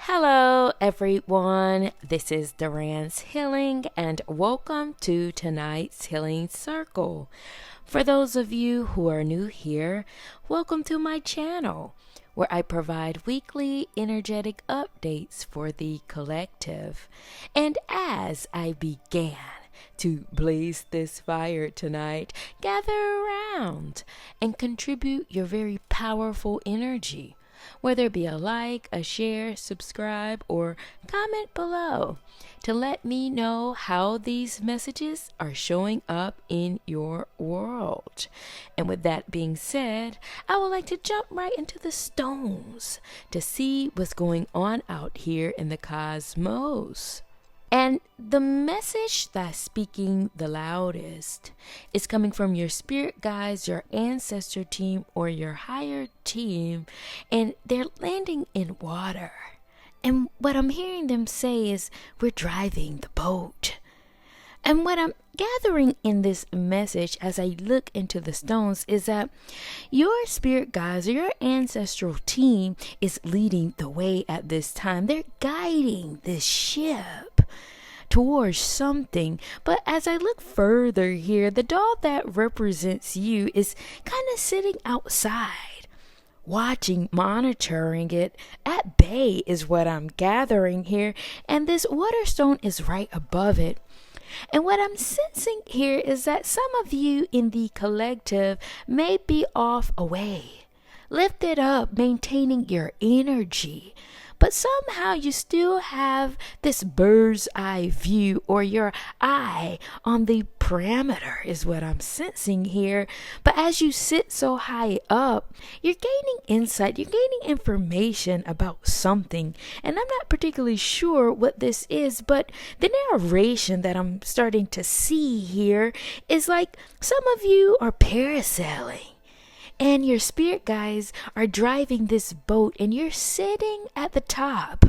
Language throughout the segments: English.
Hello, everyone. This is Duran's Healing, and welcome to tonight's Healing Circle. For those of you who are new here, welcome to my channel, where I provide weekly energetic updates for the collective. And as I began to blaze this fire tonight, gather around and contribute your very powerful energy. Whether it be a like, a share, subscribe, or comment below to let me know how these messages are showing up in your world. And with that being said, I would like to jump right into the stones to see what's going on out here in the cosmos. And the message that's speaking the loudest is coming from your spirit guides, your ancestor team, or your higher team, and they're landing in water. And what I'm hearing them say is, we're driving the boat. And what I'm gathering in this message as I look into the stones is that your spirit guides or your ancestral team is leading the way at this time. They're guiding this ship towards something. But as I look further here, the doll that represents you is kind of sitting outside, watching, monitoring it at bay is what I'm gathering here. And this water stone is right above it. And what I'm sensing here is that some of you in the collective may be off away, lifted up, maintaining your energy. But somehow you still have this bird's eye view, or your eye on the parameter is what I'm sensing here. But as you sit so high up, you're gaining insight, you're gaining information about something. And I'm not particularly sure what this is, but the narration that I'm starting to see here is like some of you are parasailing. And your spirit guides are driving this boat, and you're sitting at the top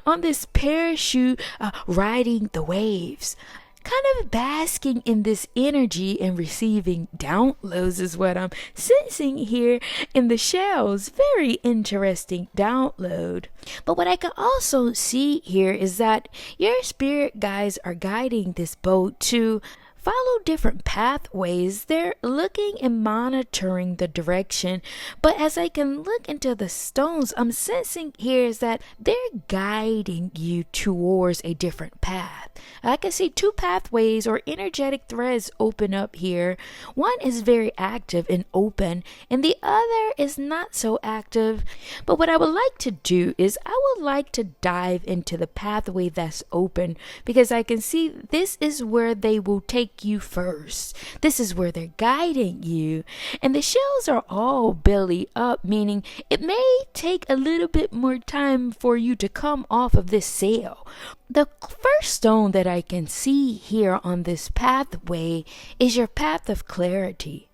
on this parachute, riding the waves, kind of basking in this energy and receiving downloads is what I'm sensing here in the shells. Very interesting download. But what I can also see here is that your spirit guides are guiding this boat to follow different pathways. They're looking and monitoring the direction. But as I can look into the stones, I'm sensing here is that they're guiding you towards a different path. I can see two pathways or energetic threads open up here. One is very active and open, and the other is not so active. But what I would like to do is I would like to dive into the pathway that's open, because I can see this is where they will take you first. This is where they're guiding you. And the shells are all belly up, meaning it may take a little bit more time for you to come off of this sail. The first stone that I can see here on this pathway is your path of clarity.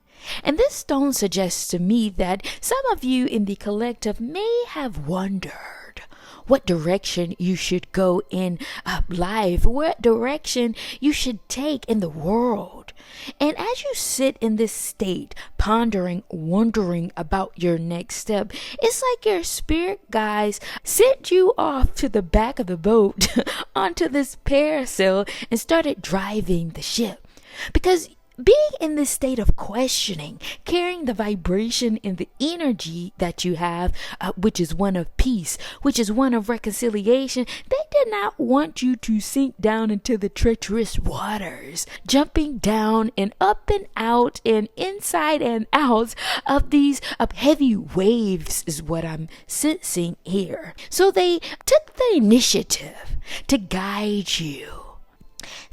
And this stone suggests to me that some of you in the collective may have wondered what direction you should go in life, what direction you should take in the world. And as you sit in this state, pondering, wondering about your next step, it's like your spirit guides sent you off to the back of the boat onto this parasail and started driving the ship. Because being in this state of questioning, carrying the vibration and the energy that you have, which is one of peace, which is one of reconciliation, they did not want you to sink down into the treacherous waters, jumping down and up and out and inside and out of these heavy waves is what I'm sensing here. So they took the initiative to guide you.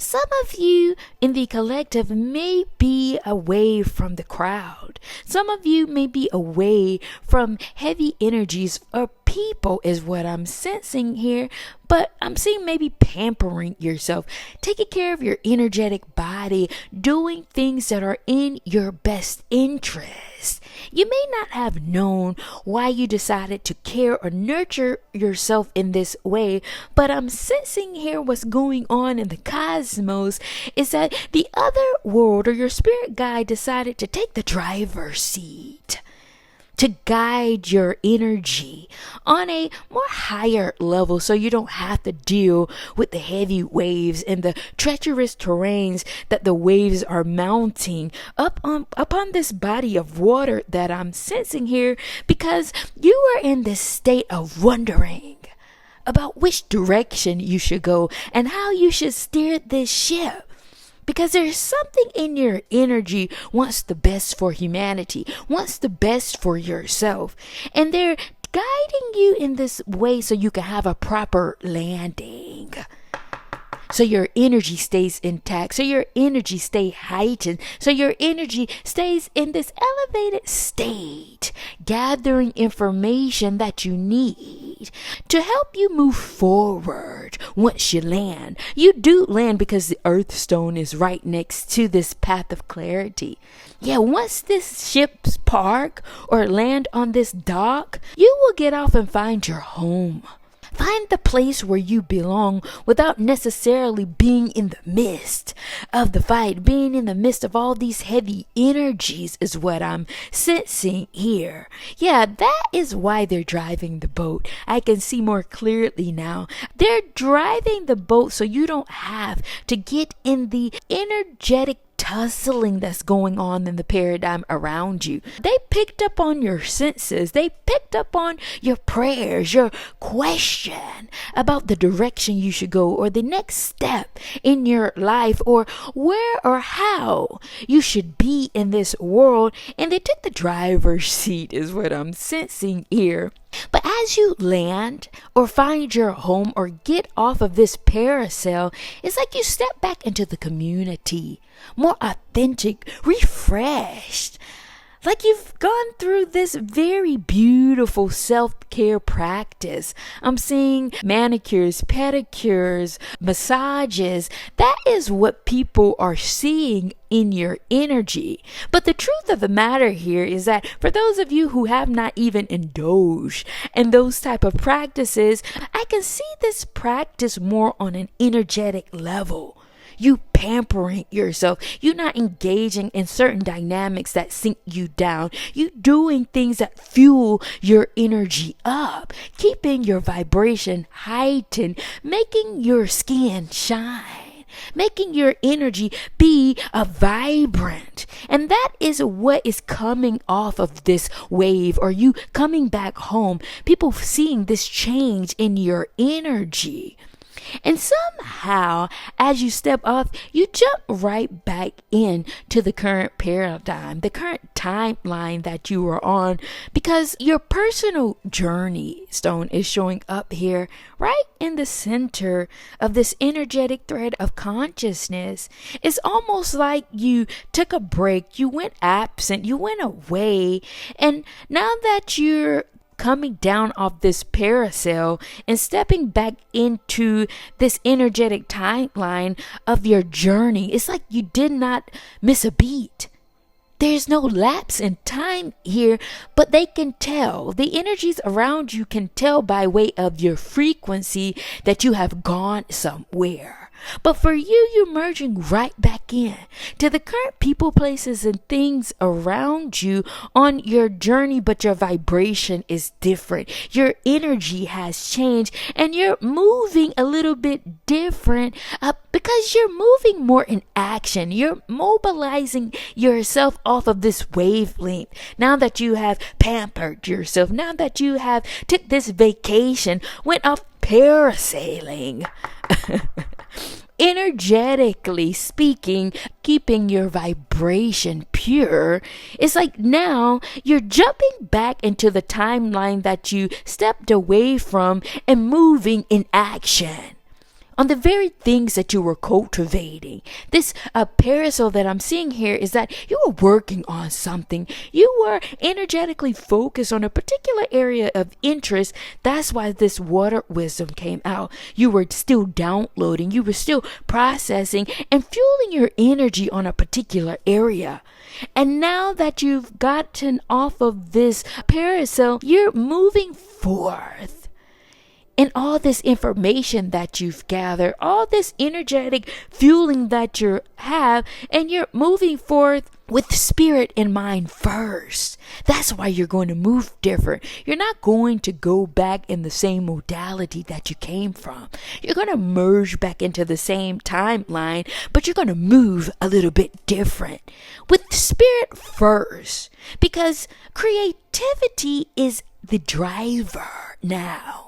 Some of you in the collective may be away from the crowd. Some of you may be away from heavy energies or people is what I'm sensing here. But I'm seeing maybe pampering yourself, taking care of your energetic body, doing things that are in your best interest. You may not have known why you decided to care or nurture yourself in this way, but I'm sensing here what's going on in the cosmos is that the other world or your spirit guide decided to take the driver's seat, to guide your energy on a more higher level so you don't have to deal with the heavy waves and the treacherous terrains that the waves are mounting upon this body of water that I'm sensing here, because you are in this state of wondering about which direction you should go and how you should steer this ship. Because there's something in your energy wants the best for humanity, wants the best for yourself. And they're guiding you in this way so you can have a proper landing. So your energy stays intact, so your energy stay heightened, so your energy stays in this elevated state, gathering information that you need to help you move forward once you land. You do land because the earth stone is right next to this path of clarity. Yeah, once this ship's park or land on this dock, you will get off and find your home. Find the place where you belong without necessarily being in the midst of the fight, being in the midst of all these heavy energies is what I'm sensing here. Yeah, that is why they're driving the boat. I can see more clearly now. They're driving the boat so you don't have to get in the energetic tussling that's going on in the paradigm around you. They picked up on your senses. They picked up on your prayers, your question about the direction you should go or the next step in your life or where or how you should be in this world. And they took the driver's seat is what I'm sensing here. But as you land or find your home or get off of this parasail, it's like you step back into the community, more authentic, refreshed. Like you've gone through this very beautiful self-care practice. I'm seeing manicures, pedicures, massages. That is what people are seeing in your energy. But the truth of the matter here is that for those of you who have not even indulged in those type of practices, I can see this practice more on an energetic level. You pampering yourself. You not engaging in certain dynamics that sink you down. You doing things that fuel your energy up, keeping your vibration heightened, making your skin shine, making your energy be vibrant. And that is what is coming off of this wave or you coming back home. People seeing this change in your energy. And somehow, as you step off, you jump right back in to the current paradigm, the current timeline that you are on, because your personal journey stone is showing up here right in the center of this energetic thread of consciousness. It's almost like you took a break, you went absent, you went away, and now that you're coming down off this parasail and stepping back into this energetic timeline of your journey, it's like you did not miss a beat. There's no lapse in time here, but they can tell. The energies around you can tell by way of your frequency that you have gone somewhere. But for you, you're merging right back in to the current people, places, and things around you on your journey, but your vibration is different. Your energy has changed and you're moving a little bit different because you're moving more in action. You're mobilizing yourself off of this wavelength. Now that you have pampered yourself, now that you have took this vacation, went off parasailing, energetically speaking, keeping your vibration pure, it's like now you're jumping back into the timeline that you stepped away from and moving in action on the very things that you were cultivating. This parasol that I'm seeing here is that you were working on something. You were energetically focused on a particular area of interest. That's why this water wisdom came out. You were still downloading. You were still processing and fueling your energy on a particular area. And now that you've gotten off of this parasol, you're moving forth. And all this information that you've gathered, all this energetic fueling that you have, and you're moving forth with spirit in mind first. That's why you're going to move different. You're not going to go back in the same modality that you came from. You're going to merge back into the same timeline, but you're going to move a little bit different with spirit first, because creativity is the driver now.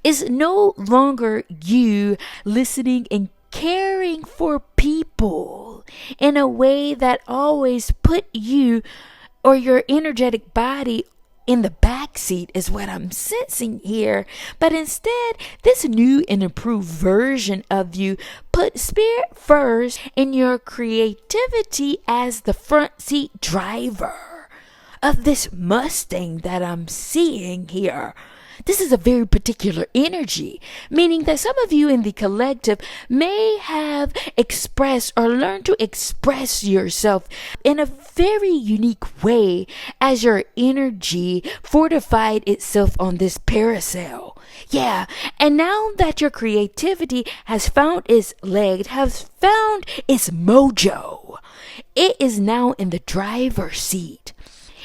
It's no longer you listening and caring for people in a way that always put you or your energetic body in the backseat, is what I'm sensing here. But instead, this new and improved version of you put spirit first and your creativity as the front seat driver of this Mustang that I'm seeing here. This is a very particular energy, meaning that some of you in the collective may have expressed or learned to express yourself in a very unique way as your energy fortified itself on this parasail. Yeah, and now that your creativity has found its leg, has found its mojo, it is now in the driver's seat.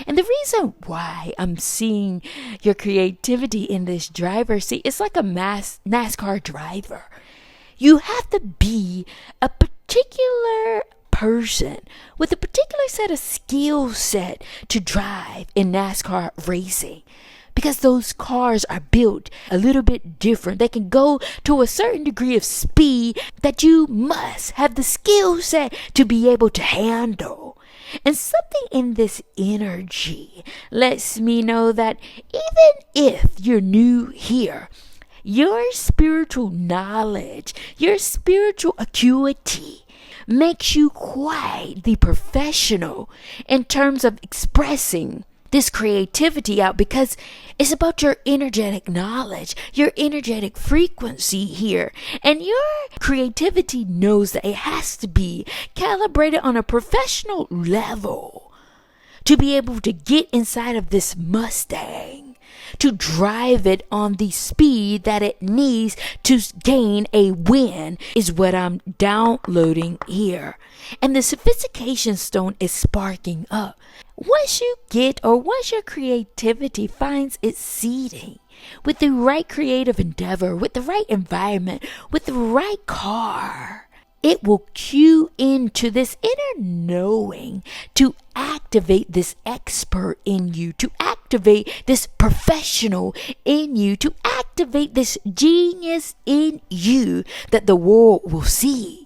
And the reason why I'm seeing your creativity in this driver's seat, it's like a Nascar driver. You have to be a particular person with a particular set of skill set to drive in NASCAR racing, because those cars are built a little bit different. They can go to a certain degree of speed that you must have the skill set to be able to handle. And something in this energy lets me know that even if you're new here, your spiritual knowledge, your spiritual acuity makes you quite the professional in terms of expressing this creativity out, because it's about your energetic knowledge, your energetic frequency here. And your creativity knows that it has to be calibrated on a professional level to be able to get inside of this Mustang, to drive it on the speed that it needs to gain a win, is what I'm downloading here. And the sophistication stone is sparking up. Once your creativity finds its seating with the right creative endeavor, with the right environment, with the right car, it will cue into this inner knowing to activate this expert in you, to activate this professional in you, to activate this genius in you that the world will see.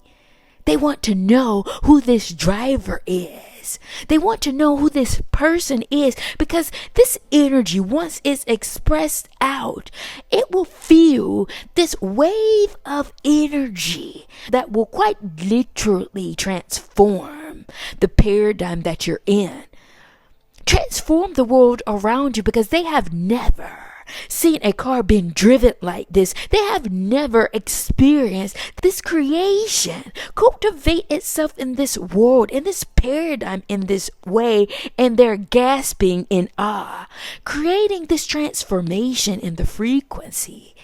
They want to know who this driver is. They want to know who this person is, because this energy, once it's expressed out, it will feel this wave of energy that will quite literally transform the paradigm that you're in. Transform the world around you, because they have never seen a car being driven like this. They have never experienced this creation cultivate itself in this world, in this paradigm, in this way, and they're gasping in awe, creating this transformation in the frequency,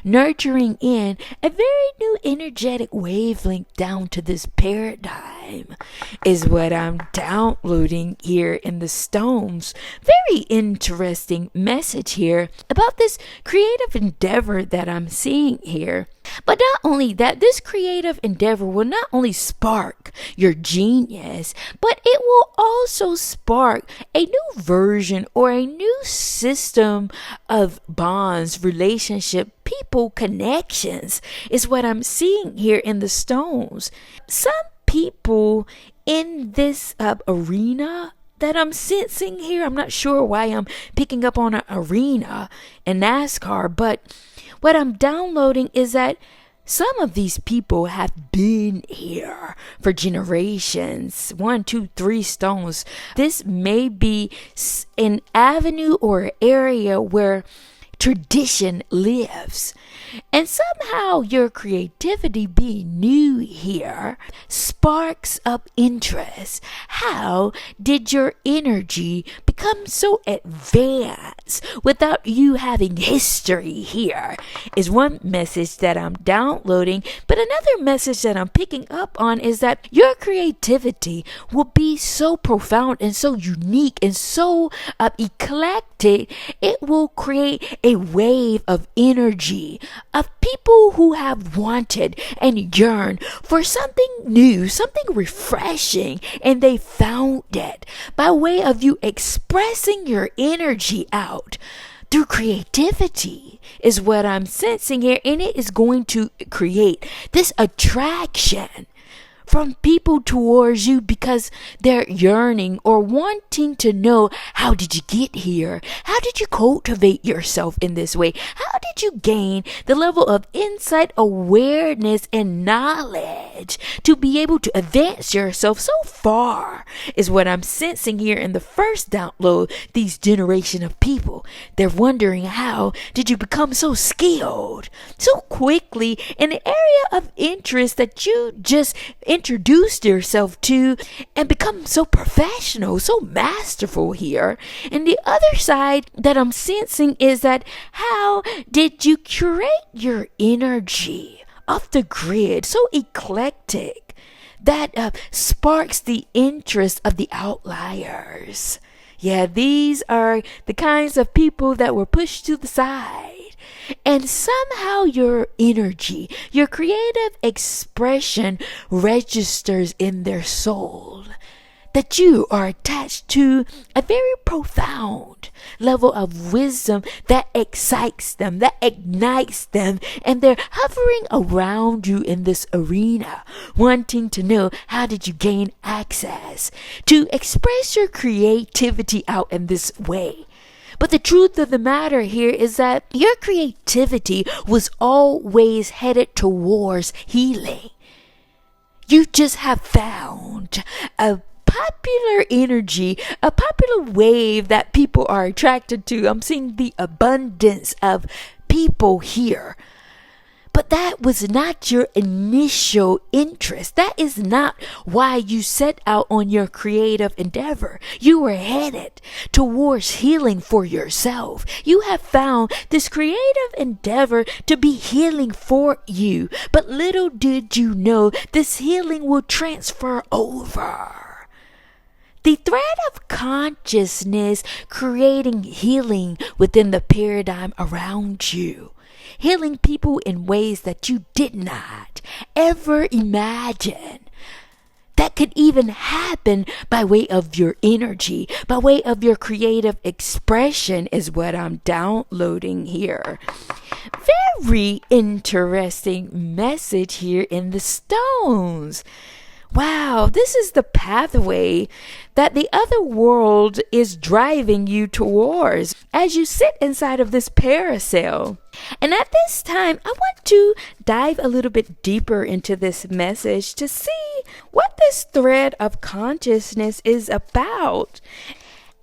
nurturing in a very new energetic wavelength down to this paradigm, is what I'm downloading here in the stones. Very interesting message here about this creative endeavor that I'm seeing here. But not only that, this creative endeavor will not only spark your genius, but it will also spark a new version or a new system of bonds, relationship, people, connections, is what I'm seeing here in the stones. Some people in this arena that I'm sensing here, I'm not sure why I'm picking up on an arena in NASCAR, but what I'm downloading is that some of these people have been here for generations. 1, 2, 3 stones. This may be an avenue or area where tradition lives. And somehow your creativity being new here sparks up interest. How did your energy become so advanced without you having history here is one message that I'm downloading. But another message that I'm picking up on is that your creativity will be so profound and so unique and so eclectic. It will create a wave of energy of people who have wanted and yearned for something new, something refreshing, and they found it by way of you expressing your energy out through creativity is what I'm sensing here, and it is going to create this attraction from people towards you because they're yearning or wanting to know, how did you get here? How did you cultivate yourself in this way? How did you gain the level of insight, awareness, and knowledge to be able to advance yourself so far is what I'm sensing here in the first download. These generation of people, they're wondering, how did you become so skilled so quickly in an area of interest that you just introduced yourself to and become so professional, so masterful here. And the other side that I'm sensing is that, how did you curate your energy off the grid so eclectic that sparks the interest of the outliers? Yeah, these are the kinds of people that were pushed to the side. And somehow your energy, your creative expression registers in their soul that you are attached to a very profound level of wisdom that excites them, that ignites them, and they're hovering around you in this arena, wanting to know, how did you gain access to express your creativity out in this way? But the truth of the matter here is that your creativity was always headed towards healing. You just have found a popular energy, a popular wave that people are attracted to. I'm seeing the abundance of people here. But that was not your initial interest. That is not why you set out on your creative endeavor. You were headed towards healing for yourself. You have found this creative endeavor to be healing for you. But little did you know, this healing will transfer over. The thread of consciousness creating healing within the paradigm around you. Healing people in ways that you did not ever imagine. That could even happen by way of your energy, by way of your creative expression is what I'm downloading here. Very interesting message here in the stones. Wow, this is the pathway that the other world is driving you towards as you sit inside of this parasail. And at this time, I want to dive a little bit deeper into this message to see what this thread of consciousness is about.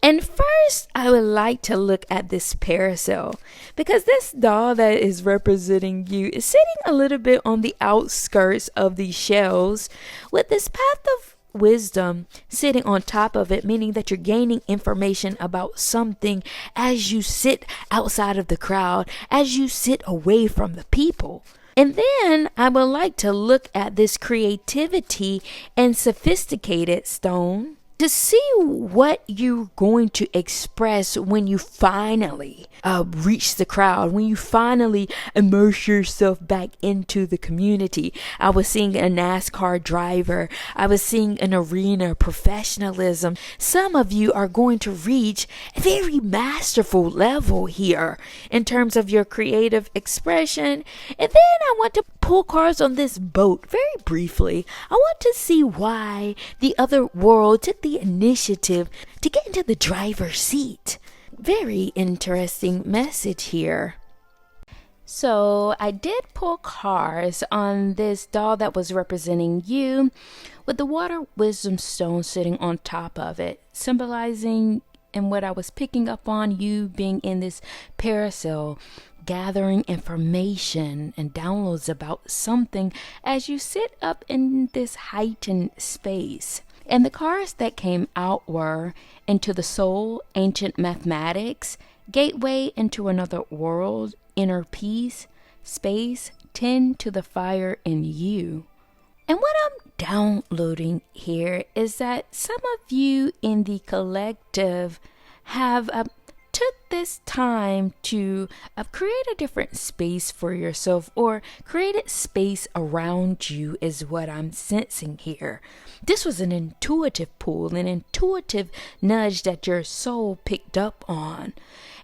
And first, I would like to look at this parasail, because this doll that is representing you is sitting a little bit on the outskirts of these shells with this path of wisdom sitting on top of it, meaning that you're gaining information about something as you sit outside of the crowd, as you sit away from the people. And then I would like to look at this creativity and sophisticated stone to see what you're going to express when you finally reach the crowd, when you finally immerse yourself back into the community. I was seeing a Nascar driver. I was seeing an arena professionalism. Some of you are going to reach a very masterful level here in terms of your creative expression. And then I want to pull cards on this boat very briefly. I want to see why the other world took the initiative to get into the driver's seat. Very interesting message here. So I did pull cards on this doll that was representing you with the water wisdom stone sitting on top of it, symbolizing, and what I was picking up on, you being in this parasail, gathering information and downloads about something as you sit up in this heightened space. And the cards that came out were Into the Soul, Ancient Mathematics, Gateway into Another World, Inner Peace, Space, Tend to the Fire in You. And what I'm downloading here is that some of you in the collective have took this time to create a different space for yourself, or created space around you, is what I'm sensing here. This was an intuitive pull, an intuitive nudge that your soul picked up on.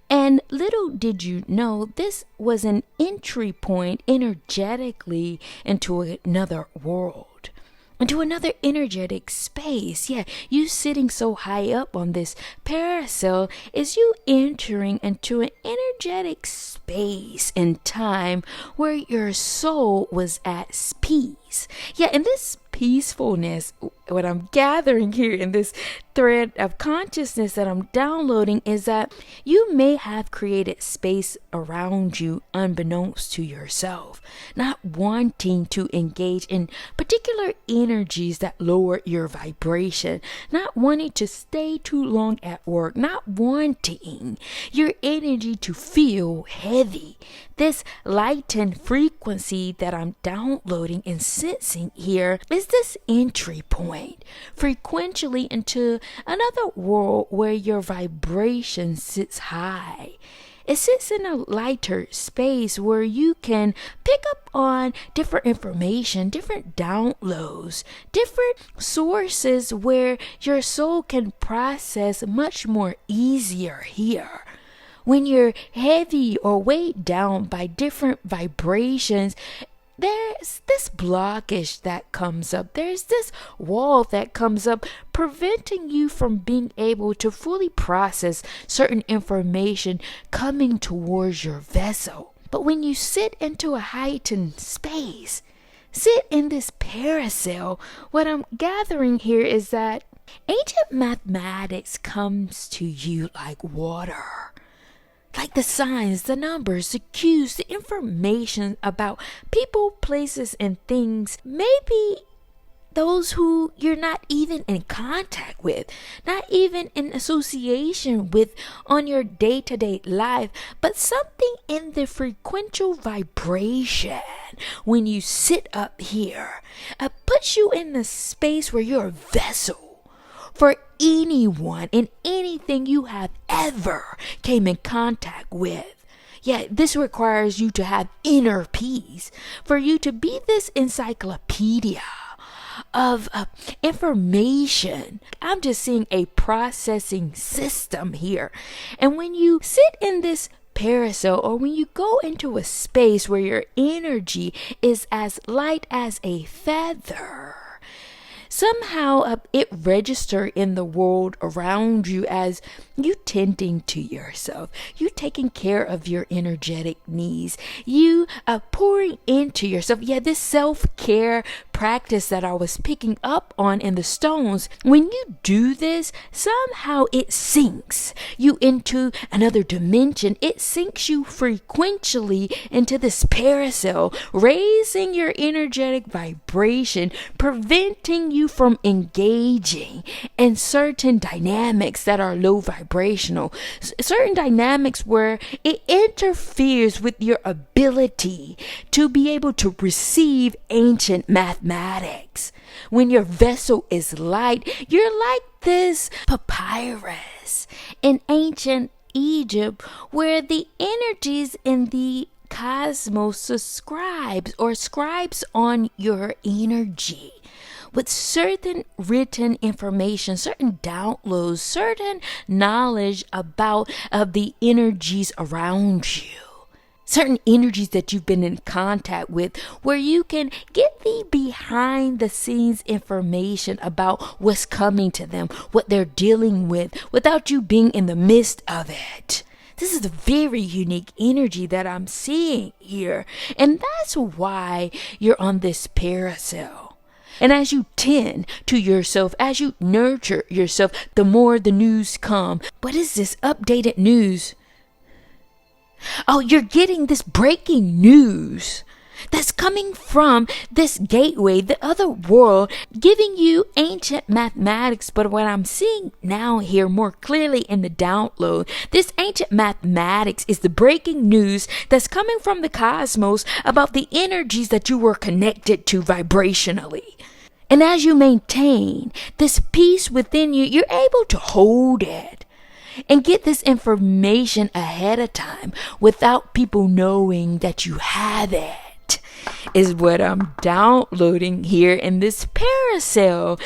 And little did you know, this was an entry point energetically into another world, into another energetic space. Yeah, you sitting so high up on this Parasailing is you entering into an energetic space and time where your soul was at peace. Yeah, and this peacefulness, what I'm gathering here in this thread of consciousness that I'm downloading, is that you may have created space around you unbeknownst to yourself, not wanting to engage in particular energies that lower your vibration, not wanting to stay too long at work, not wanting your energy to feel heavy. This lightened frequency that I'm downloading and sensing here is this entry point frequentially into another world where your vibration sits high. It sits in a lighter space where you can pick up on different information, different downloads, different sources where your soul can process much more easier here. When you're heavy or weighed down by different vibrations, there's this blockage that comes up. There's this wall that comes up, preventing you from being able to fully process certain information coming towards your vessel. But when you sit into a heightened space, sit in this Parasailing, what I'm gathering here is that ancient mathematics comes to you like water. Like the signs, the numbers, the cues, the information about people, places, and things. Maybe those who you're not even in contact with, not even in association with on your day-to-day life, but something in the frequential vibration when you sit up here puts you in the space where you're a vessel for anyone and anything you have ever came in contact with. Yeah, this requires you to have inner peace, for you to be this encyclopedia of information. I'm just seeing a processing system here. And when you sit in this Parasailing, or when you go into a space where your energy is as light as a feather, somehow it registers in the world around you as you tending to yourself, you taking care of your energetic needs, you pouring into yourself. Yeah, this self-care practice that I was picking up on in the stones, when you do this, somehow it sinks you into another dimension. It sinks you frequentially into this Parasailing, raising your energetic vibration, preventing you from engaging in certain dynamics that are low vibrational, certain dynamics where it interferes with your ability to be able to receive ancient mathematics. When your vessel is light, you're like this papyrus in ancient Egypt, where the energies in the cosmos subscribes or scribes on your energy with certain written information, certain downloads, certain knowledge about the energies around you, certain energies that you've been in contact with, where you can get the behind the scenes information about what's coming to them, what they're dealing with, without you being in the midst of it. This is a very unique energy that I'm seeing here. And that's why you're on this Parasailing. And as you tend to yourself, as you nurture yourself, the more the news come. What is this updated news? Oh, you're getting this breaking news that's coming from this gateway, the other world, giving you ancient mathematics. But what I'm seeing now here more clearly in the download, this ancient mathematics is the breaking news that's coming from the cosmos about the energies that you were connected to vibrationally. And as you maintain this peace within you, you're able to hold it and get this information ahead of time without people knowing that you have it, is what I'm downloading here in this Parasailing.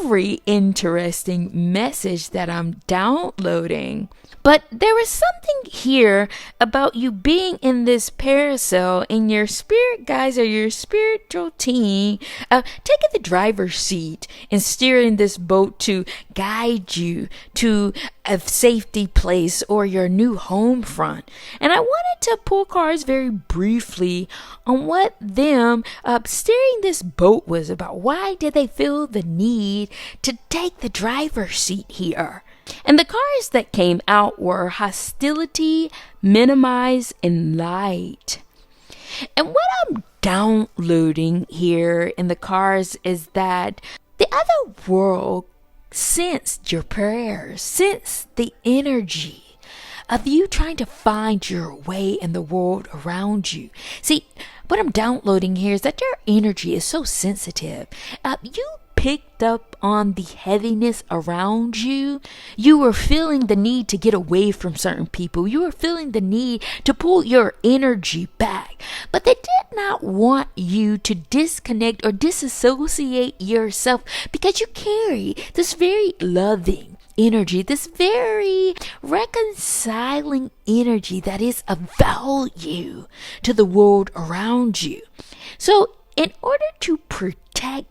Very interesting message that I'm downloading. But there is something here about you being in this Parasailing and your spirit guides or your spiritual team taking the driver's seat and steering this boat to guide you to a safety place or your new home front. And I wanted to pull cards very briefly on what them steering this boat was about. Why did they feel the need to take the driver's seat here? And the cards that came out were Hostility, Minimize, and Light. And what I'm downloading here in the cards is that the other world sensed your prayers, sensed the energy of you trying to find your way in the world around you. See, what I'm downloading here is that your energy is so sensitive. You picked up on the heaviness around you. You were feeling the need to get away from certain people. You were feeling the need to pull your energy back. But they did not want you to disconnect or disassociate yourself because you carry this very loving energy, this very reconciling energy that is of value to the world around you. So in order to protect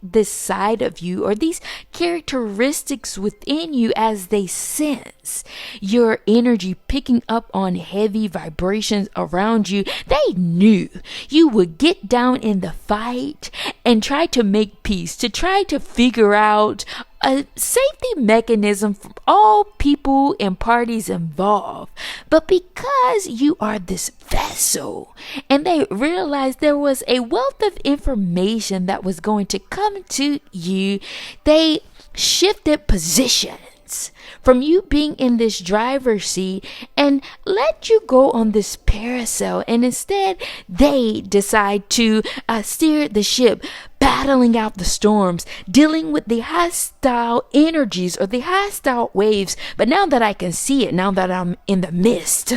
this side of you or these characteristics within you as they sense your energy picking up on heavy vibrations around you, they knew you would get down in the fight and try to make peace, to try to figure out a safety mechanism for all people and parties involved. But because you are this vessel, and they realized there was a wealth of information that was going to come to you, they shifted positions from you being in this driver's seat and let you go on this Parasailing, and instead they decide to steer the ship, battling out the storms, dealing with the hostile energies or the hostile waves. But now that I can see it, now that I'm in the midst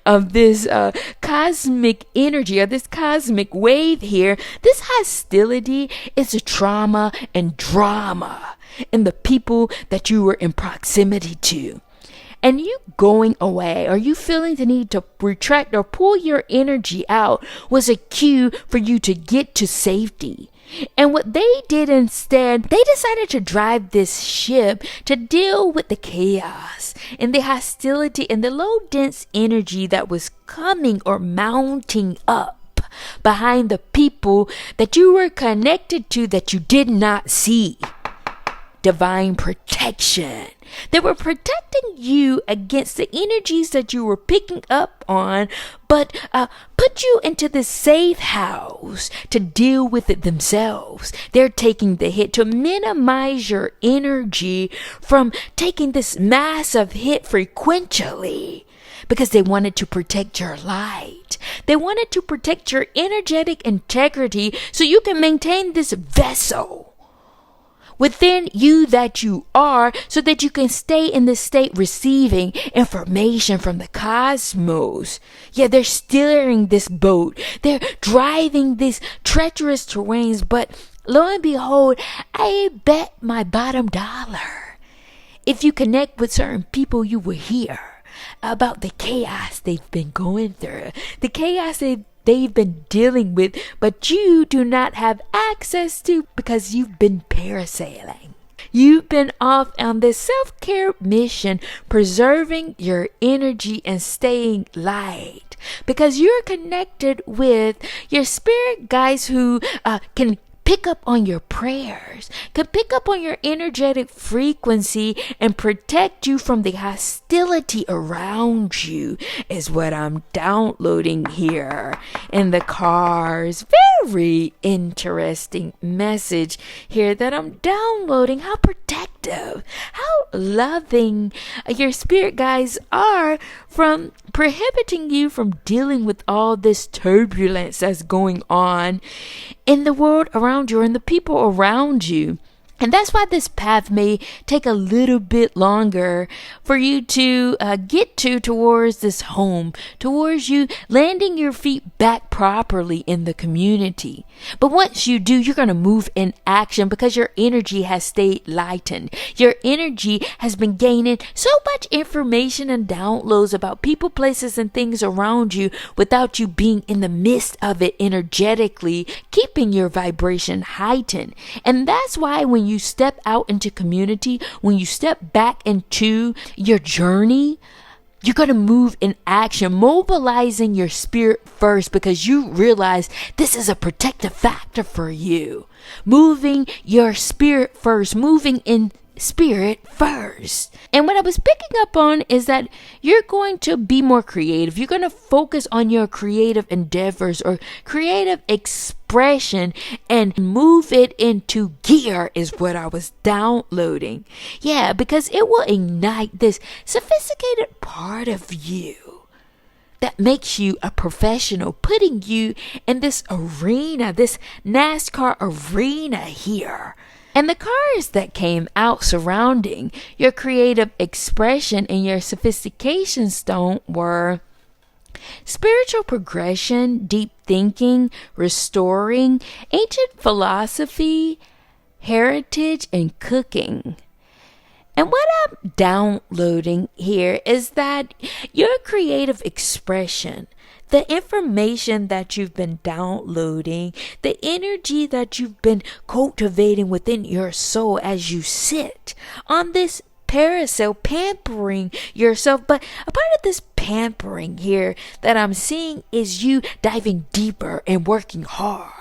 of this cosmic energy or this cosmic wave here, this hostility is a trauma and drama in the people that you were in proximity to. And you going away, or you feeling the need to retract or pull your energy out, was a cue for you to get to safety. And what they did instead, they decided to drive this ship to deal with the chaos and the hostility and the low dense energy that was coming or mounting up behind the people that you were connected to that you did not see. Divine protection. They were protecting you against the energies that you were picking up on, but put you into this safe house to deal with it themselves. They're taking the hit to minimize your energy from taking this massive hit frequently, because they wanted to protect your light. They wanted to protect your energetic integrity so you can maintain this vessel within you that you are, so that you can stay in this state receiving information from the cosmos. Yeah, they're steering this boat. They're driving these treacherous terrains, but lo and behold, I bet my bottom dollar, if you connect with certain people, you will hear about the chaos they've been going through, the chaos they've been dealing with, but you do not have access to because you've been parasailing. You've been off on this self-care mission, preserving your energy and staying light, because you're connected with your spirit guides who can pick up on your prayers, can pick up on your energetic frequency and protect you from the hostility around you, is what I'm downloading here in the cars. Very interesting message here that I'm downloading. How protective, how loving your spirit guides are from prohibiting you from dealing with all this turbulence that's going on in the world around you and the people around you. And that's why this path may take a little bit longer for you to get towards this home, towards you landing your feet back properly in the community. But once you do, you're going to move in action because your energy has stayed lightened. Your energy has been gaining so much information and downloads about people, places, and things around you without you being in the midst of it energetically, keeping your vibration heightened. And that's why when you step out into community, when you step back into your journey, you're going to move in action, mobilizing your spirit first because you realize this is a protective factor for you. Moving your spirit first, moving in spirit first. And what I was picking up on is that you're going to be more creative. You're going to focus on your creative endeavors or creative expression and move it into gear, is what I was downloading. Yeah, because it will ignite this sophisticated part of you that makes you a professional, putting you in this arena, this Nascar arena here. And the cars that came out surrounding your creative expression and your sophistication stone were spiritual progression, deep thinking, restoring, ancient philosophy, heritage, and cooking. And what I'm downloading here is that your creative expression, the information that you've been downloading, the energy that you've been cultivating within your soul as you sit on this parasail, pampering yourself. But a part of this pampering here that I'm seeing is you diving deeper and working hard,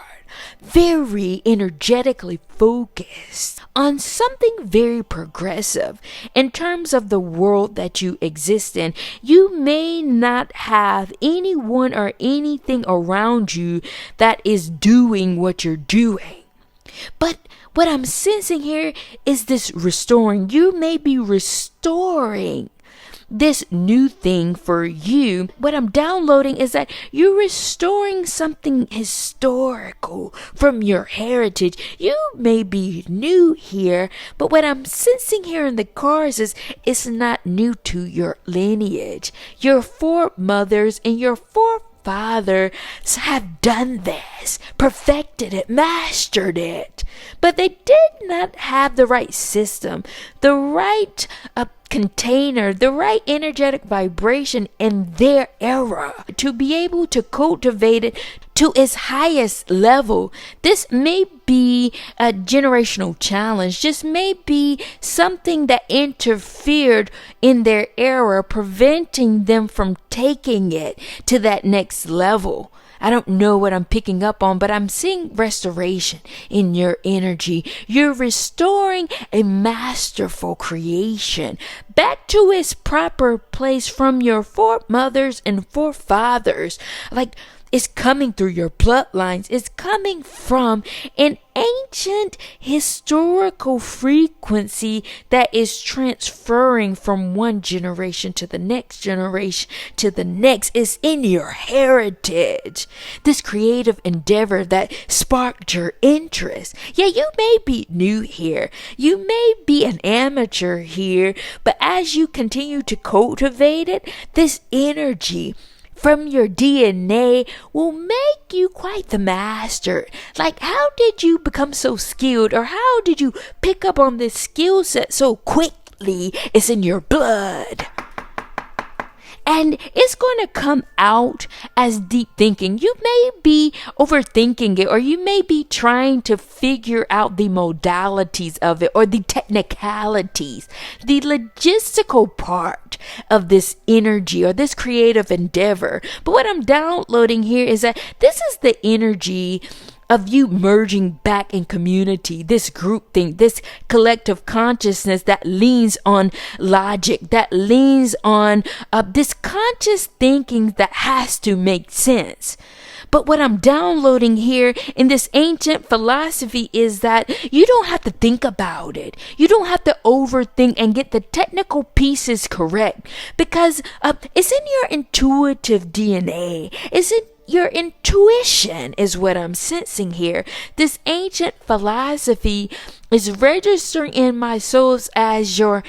very energetically focused on something very progressive in terms of the world that you exist in. You may not have anyone or anything around you that is doing what you're doing, but what I'm sensing here is this restoring. You may be restoring this new thing for you. What I'm downloading is that you're restoring something historical from your heritage. You may be new here, but what I'm sensing here in the cars is it's not new to your lineage. Your foremothers and your forefathers have done this, perfected it, mastered it, but they did not have the right system, the right container, the right energetic vibration in their era to be able to cultivate it to its highest level. This may be a generational challenge. This may be something that interfered in their era, preventing them from taking it to that next level. I don't know what I'm picking up on, but I'm seeing restoration in your energy. You're restoring a masterful creation back to its proper place from your foremothers and forefathers. Like, it's coming through your bloodlines. It's coming from an ancient historical frequency that is transferring from one generation to the next generation to the next. It's in your heritage. This creative endeavor that sparked your interest. Yeah, you may be new here. You may be an amateur here, but as you continue to cultivate it, this energy from your DNA will make you quite the master. Like, how did you become so skilled, or how did you pick up on this skill set so quickly? It's in your blood. And it's going to come out as deep thinking. You may be overthinking it, or you may be trying to figure out the modalities of it, or the technicalities, the logistical part of this energy or this creative endeavor. But what I'm downloading here is that this is the energy of you merging back in community, this group thing, this collective consciousness that leans on logic, that leans on this conscious thinking that has to make sense. But what I'm downloading here in this ancient philosophy is that you don't have to think about it. You don't have to overthink and get the technical pieces correct, because it's in your intuitive DNA. It's in your intuition is what I'm sensing here. This ancient philosophy is registering in my souls as your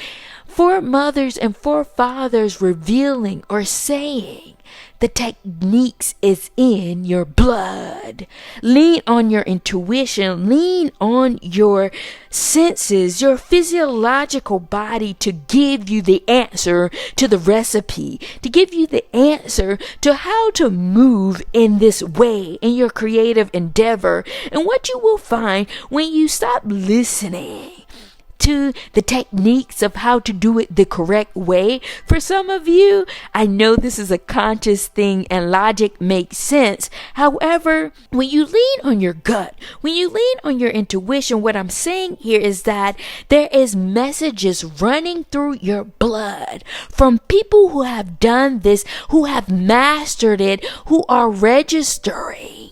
foremothers and forefathers revealing or saying the techniques is in your blood. Lean on your intuition. Lean on your senses, your physiological body to give you the answer to the recipe, to give you the answer to how to move in this way in your creative endeavor. And what you will find when you stop listening to the techniques of how to do it the correct way. For some of you, I know this is a conscious thing and logic makes sense. However, when you lean on your gut, when you lean on your intuition, what I'm saying here is that there is messages running through your blood from people who have done this, who have mastered it, who are registering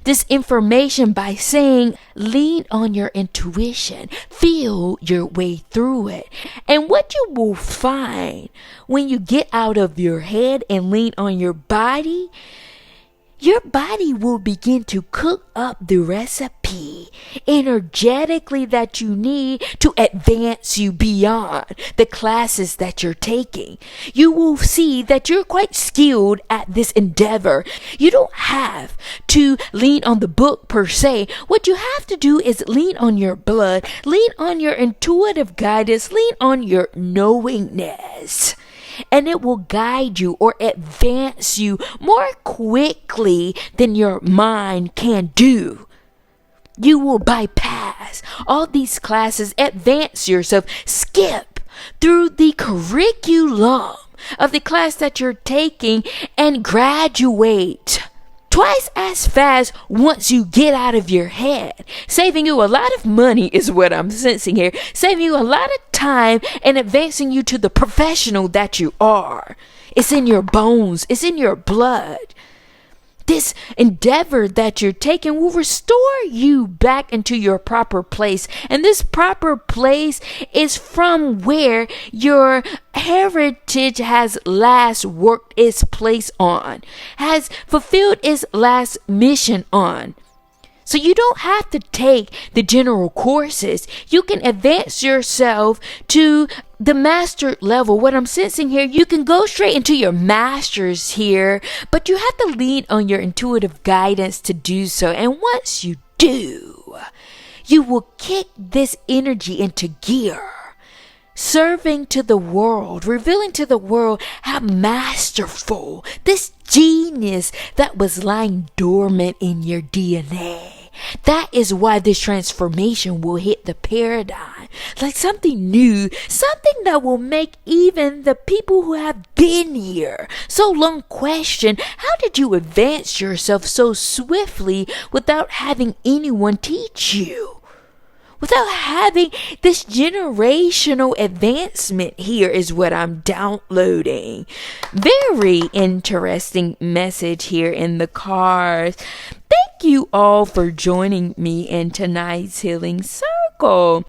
this information by saying, lean on your intuition, feel your way through it. And what you will find when you get out of your head and lean on your body will begin to cook up the recipe energetically that you need to advance you beyond the classes that you're taking. You will see that you're quite skilled at this endeavor. You don't have to lean on the book per se. What you have to do is lean on your blood, lean on your intuitive guidance, lean on your knowingness. And it will guide you or advance you more quickly than your mind can do. You will bypass all these classes, advance yourself, skip through the curriculum of the class that you're taking, and graduate twice as fast once you get out of your head, saving you a lot of money is what I'm sensing here, saving you a lot of time and advancing you to the professional that you are. It's in your bones. It's in your blood. This endeavor that you're taking will restore you back into your proper place. And this proper place is from where your heritage has last worked its place on, has fulfilled its last mission on. So you don't have to take the general courses. You can advance yourself to the master level. What I'm sensing here, you can go straight into your masters here, but you have to lean on your intuitive guidance to do so. And once you do, you will kick this energy into gear, serving to the world, revealing to the world how masterful this genius that was lying dormant in your DNA. That is why this transformation will hit the paradigm like something new, something that will make even the people who have been here so long question, how did you advance yourself so swiftly without having anyone teach you? Without having this generational advancement here is what I'm downloading. Very interesting message here in the cards. Thank you all for joining me in tonight's healing circle.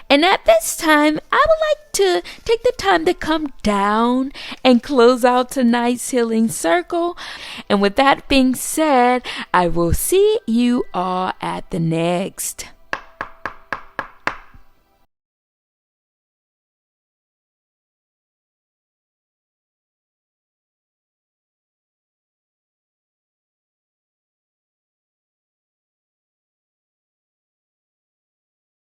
And at this time, I would like to take the time to come down and close out tonight's healing circle. And with that being said, I will see you all at the next.